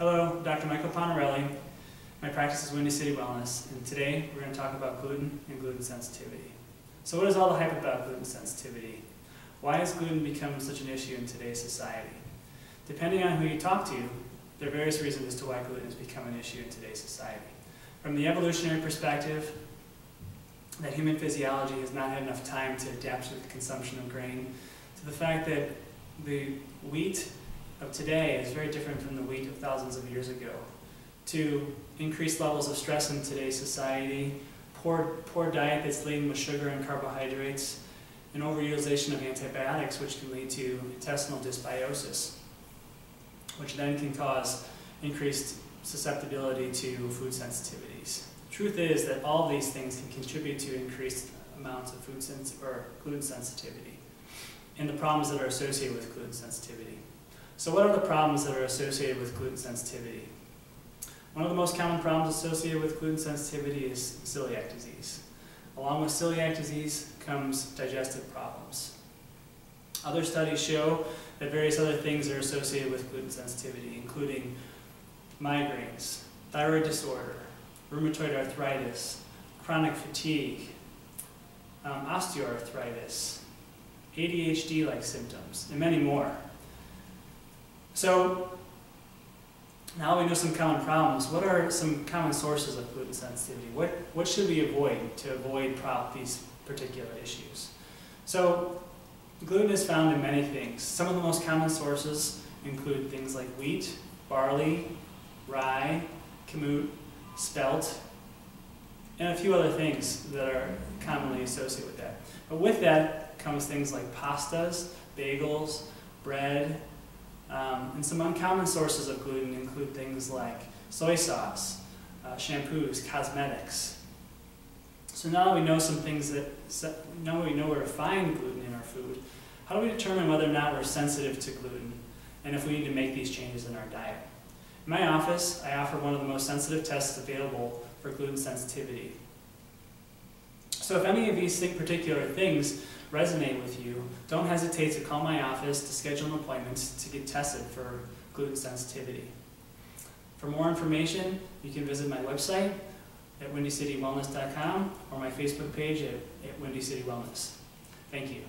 Hello, Dr. Michael Ponarelli. My practice is Windy City Wellness, and today we're going to talk about gluten and gluten sensitivity. So what is all the hype about gluten sensitivity? Why has gluten become such an issue in today's society? Depending on who you talk to, there are various reasons as to why gluten has become an issue in today's society. From the evolutionary perspective, that human physiology has not had enough time to adapt to the consumption of grain, to the fact that the wheat of today is very different from the wheat of thousands of years ago, to increased levels of stress in today's society, poor diet that's laden with sugar and carbohydrates, and overutilization of antibiotics, which can lead to intestinal dysbiosis, which then can cause increased susceptibility to food sensitivities. The truth is that all of these things can contribute to increased amounts of gluten sensitivity and the problems that are associated with gluten sensitivity. So what are the problems that are associated with gluten sensitivity? One of the most common problems associated with gluten sensitivity is celiac disease. Along with celiac disease comes digestive problems. Other studies show that various other things are associated with gluten sensitivity, including migraines, thyroid disorder, rheumatoid arthritis, chronic fatigue, osteoarthritis, ADHD-like symptoms, and many more. So now we know some common problems. What are some common sources of gluten sensitivity? What should we avoid to avoid these particular issues? So gluten is found in many things. Some of the most common sources include things like wheat, barley, rye, kamut, spelt, and a few other things that are commonly associated with that. But with that comes things like pastas, bagels, bread, and some uncommon sources of gluten include things like soy sauce, shampoos, cosmetics. So now that we know some things now we know where to find gluten in our food, how do we determine whether or not we're sensitive to gluten and if we need to make these changes in our diet? In my office, I offer one of the most sensitive tests available for gluten sensitivity. So if any of these particular things resonate with you, don't hesitate to call my office to schedule an appointment to get tested for gluten sensitivity. For more information, you can visit my website at windycitywellness.com or my Facebook page at Windy City Wellness. Thank you.